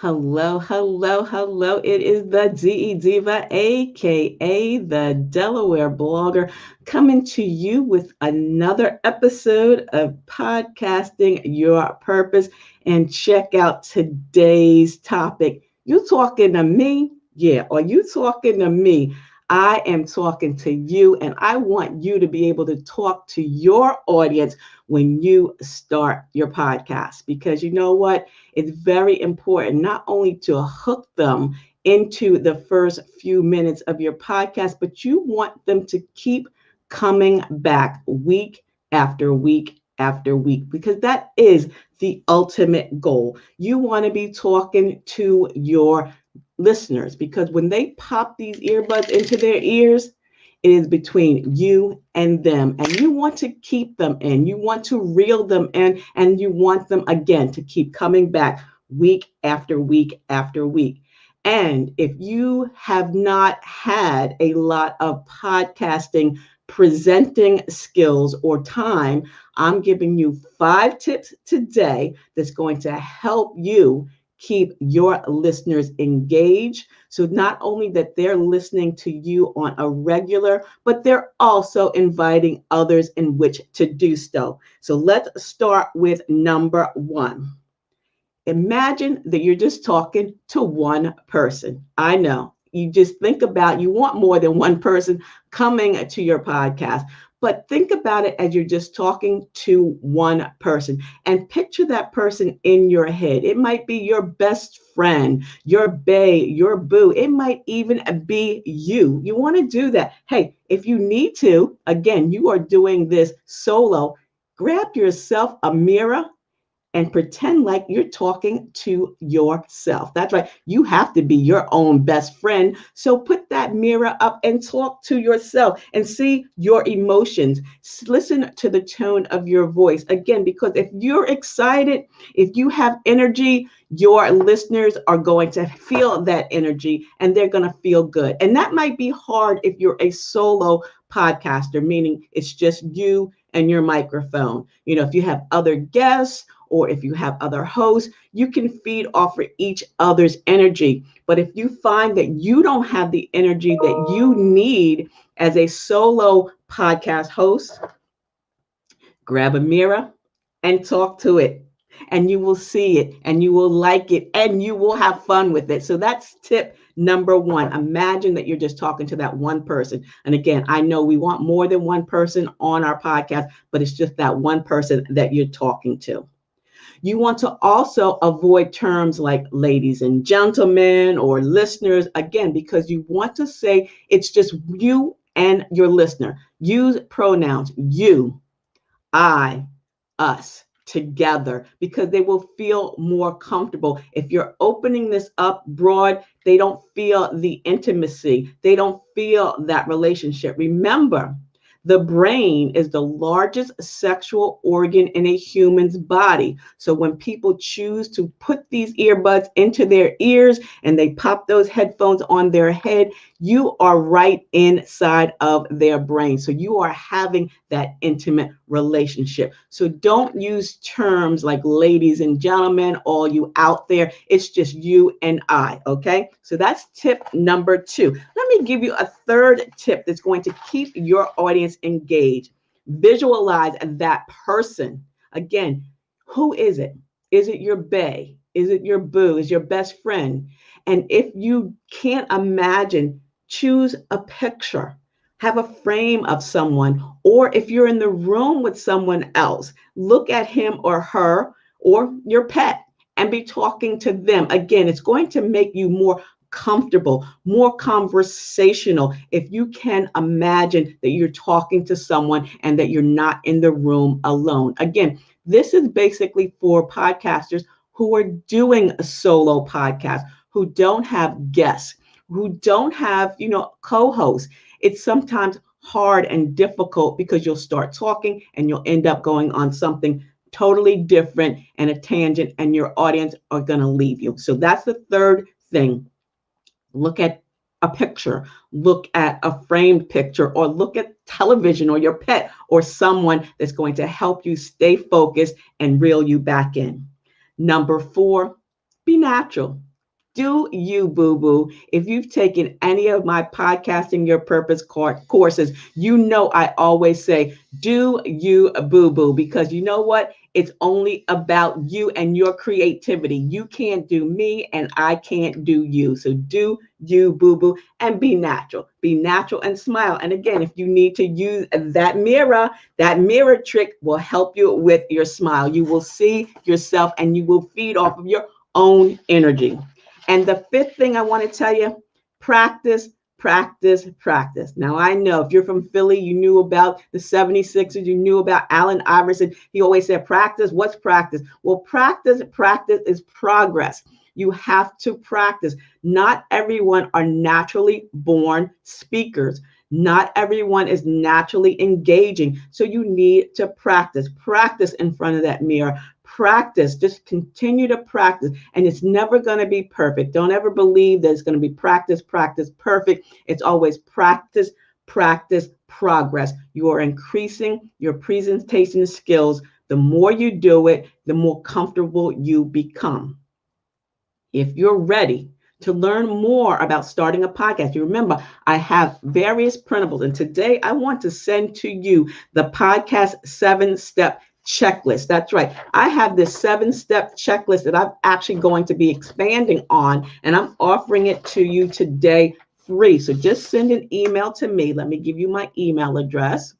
Hello, hello, hello. It is the DE Diva, aka the Delaware blogger, coming to you with another episode of Podcasting Your Purpose. And check out today's topic. You talking to me? Yeah, are you talking to me? I am talking to you, and I want you to be able to talk to your audience when you start your podcast. Because you know what? It's very important not only to hook them into the first few minutes of your podcast, but you want them to keep coming back week after week after week, because that is the ultimate goal. You want to be talking to your listeners because when they pop these earbuds into their ears, it is between you and them, and you want to keep them in. You want to reel them in, and you want them again to keep coming back week after week after week. And if you have not had a lot of podcasting presenting skills or time, I'm giving you 5 tips today that's going to help you keep your listeners engaged. So not only that they're listening to you on a regular, but they're also inviting others in which to do so. So let's start with number one. Imagine that you're just talking to one person. I know you just think about, you want more than one person coming to your podcast, but think about it as you're just talking to one person and picture that person in your head. It might be your best friend, your bae, your boo. It might even be you. You want to do that. Hey, if you need to, again, you are doing this solo. Grab yourself a mirror and pretend like you're talking to yourself. That's right. You have to be your own best friend. So put that mirror up and talk to yourself and see your emotions. Listen to the tone of your voice. Again, because if you're excited, if you have energy, your listeners are going to feel that energy and they're going to feel good. And that might be hard if you're a solo podcaster, meaning it's just you and your microphone. You know, if you have other guests, or if you have other hosts, you can feed off of each other's energy. But if you find that you don't have the energy that you need as a solo podcast host, grab a mirror and talk to it. And you will see it and you will like it and you will have fun with it. So that's tip number one. Imagine that you're just talking to that one person. And again, I know we want more than one person on our podcast, but it's just that one person that you're talking to. You want to also avoid terms like ladies and gentlemen or listeners, again, because you want to say it's just you and your listener. Use pronouns you, I, us together because they will feel more comfortable. If you're opening this up broad, they don't feel the intimacy. They don't feel that relationship. Remember, the brain is the largest sexual organ in a human's body. So when people choose to put these earbuds into their ears and they pop those headphones on their head, you are right inside of their brain. So you are having that intimate relationship. So don't use terms like ladies and gentlemen, all you out there. It's just you and I, okay? So that's tip number two. Let me give you a third tip that's going to keep your audience engaged. Visualize that person. Again, who is it? Is it your bae? Is it your boo? Is your best friend? And if you can't imagine, choose a picture. Have a frame of someone, or if you're in the room with someone else, look at him or her or your pet and be talking to them. Again, it's going to make you more comfortable, more conversational if you can imagine that you're talking to someone and that you're not in the room alone. Again, this is basically for podcasters who are doing a solo podcast, who don't have guests, who don't have, co-hosts. It's sometimes hard and difficult because you'll start talking and you'll end up going on something totally different and a tangent, and your audience are going to leave you. So that's the third thing. Look at a picture, look at a framed picture, or look at television or your pet or someone that's going to help you stay focused and reel you back in. Number four, be natural. Do you, boo boo? If you've taken any of my Podcasting Your Purpose courses, you know I always say, do you, boo boo? Because you know what? It's only about you and your creativity. You can't do me, and I can't do you. So do you, boo boo, and be natural. Be natural and smile. And again, if you need to use that mirror trick will help you with your smile. You will see yourself and you will feed off of your own energy. And the fifth thing I want to tell you, practice, practice, practice. Now, I know if you're from Philly, you knew about the 76ers, you knew about Allen Iverson. He always said, practice. What's practice? Well, practice is progress. You have to practice. Not everyone are naturally born speakers. Not everyone is naturally engaging. So you need to practice. Practice in front of that mirror. Practice. Just continue to practice. And it's never going to be perfect. Don't ever believe that it's going to be practice, practice, perfect. It's always practice, practice, progress. You are increasing your presentation skills. The more you do it, the more comfortable you become. If you're ready to learn more about starting a podcast, you remember I have various principles, and today I want to send to you the podcast 7-step checklist. That's right. I have this 7-step checklist that I'm actually going to be expanding on, and I'm offering it to you today free. So just send an email to me. Let me give you my email address.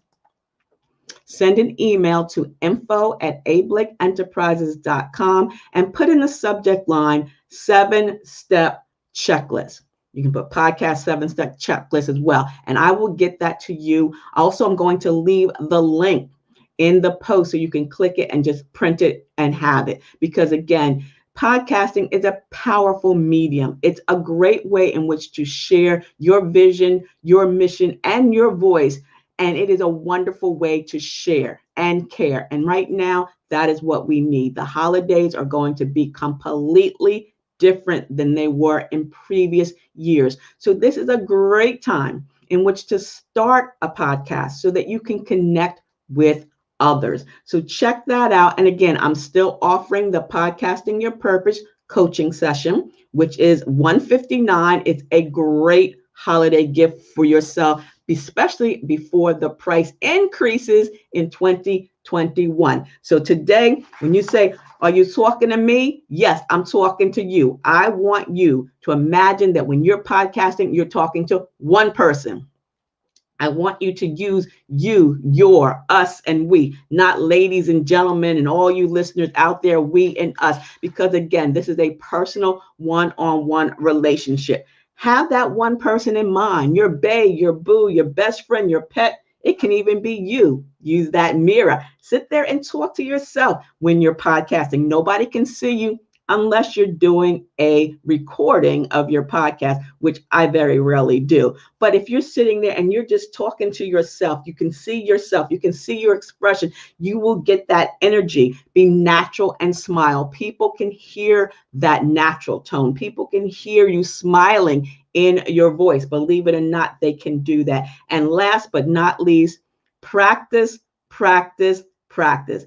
Send an email to info@ablakeenterprises.com and put in the subject line 7-step checklist. You can put podcast 7-step checklist as well, and I will get that to you. Also, I'm going to leave the link in the post so you can click it and just print it and have it. Because again, podcasting is a powerful medium. It's a great way in which to share your vision, your mission, and your voice. And it is a wonderful way to share and care. And right now, that is what we need. The holidays are going to be completely different than they were in previous years. So this is a great time in which to start a podcast so that you can connect with others. So check that out. And again, I'm still offering the Podcasting Your Purpose coaching session, which is $159. It's a great holiday gift for yourself, especially before the price increases in 2021. So today, when you say, are you talking to me? Yes, I'm talking to you. I want you to imagine that when you're podcasting, you're talking to one person. I want you to use you, your, us, and we, not ladies and gentlemen, and all you listeners out there, we and us, because again, this is a personal one-on-one relationship. Have that one person in mind, your bae, your boo, your best friend, your pet. It can even be you. Use that mirror. Sit there and talk to yourself when you're podcasting. Nobody can see you unless you're doing a recording of your podcast, which I very rarely do. But if you're sitting there and you're just talking to yourself, you can see yourself, you can see your expression, you will get that energy. Be natural and smile. People can hear that natural tone. People can hear you smiling in your voice. Believe it or not, they can do that. And last but not least, practice, practice, practice.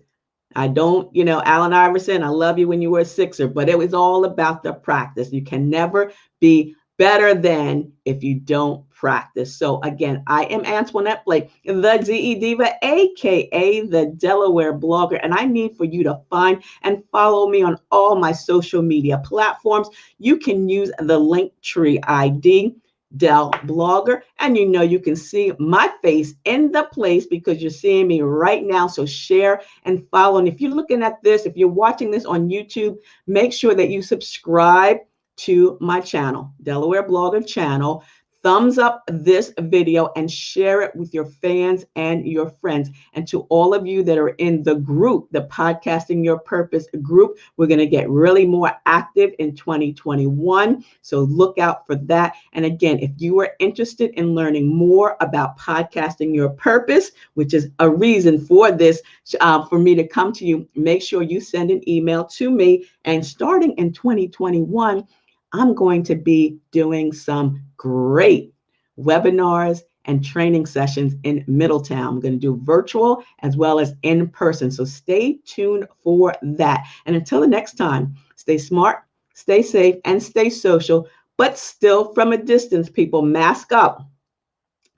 I don't, Allen Iverson, I love you when you were a Sixer, but it was all about the practice. You can never be better than if you don't practice. So again, I am Antoinette Blake, the DE Diva, aka the Delaware blogger, and I need for you to find and follow me on all my social media platforms. You can use the Linktree ID, Del Blogger, and you can see my face in the place because you're seeing me right now. So share and follow. And if you're looking at this, if you're watching this on YouTube, make sure that you subscribe to my channel, Delaware Blogger channel. Thumbs up this video and share it with your fans and your friends. And to all of you that are in the group, the Podcasting Your Purpose group, we're going to get really more active in 2021. So look out for that. And again, if you are interested in learning more about Podcasting Your Purpose, which is a reason for this, for me to come to you, make sure you send an email to me. And starting in 2021, I'm going to be doing some great webinars and training sessions in Middletown. I'm going to do virtual as well as in person. So stay tuned for that. And until the next time, stay smart, stay safe, and stay social, but still from a distance, people. Mask up.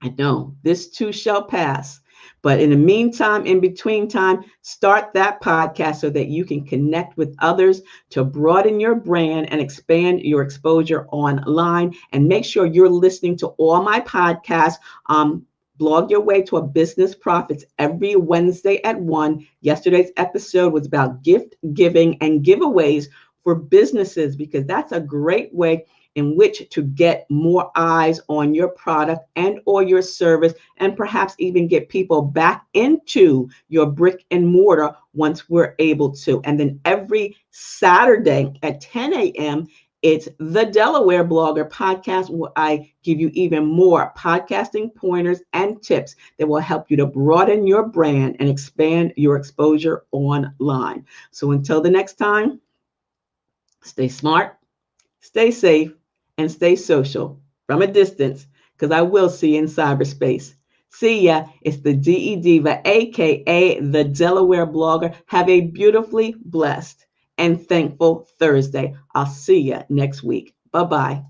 I know this too shall pass. But in the meantime, in between time, start that podcast so that you can connect with others to broaden your brand and expand your exposure online. And make sure you're listening to all my podcasts. Blog Your Way to a Business Profits every Wednesday at 1. Yesterday's episode was about gift giving and giveaways for businesses, because that's a great way in which to get more eyes on your product and or your service, and perhaps even get people back into your brick and mortar once we're able to. And then every Saturday at 10 a.m., it's the Delaware Blogger podcast, where I give you even more podcasting pointers and tips that will help you to broaden your brand and expand your exposure online. So until the next time, stay smart, stay safe, and stay social from a distance, because I will see you in cyberspace. See ya. It's the DE Diva, aka the Delaware Blogger. Have a beautifully blessed and thankful Thursday. I'll see ya next week. Bye bye.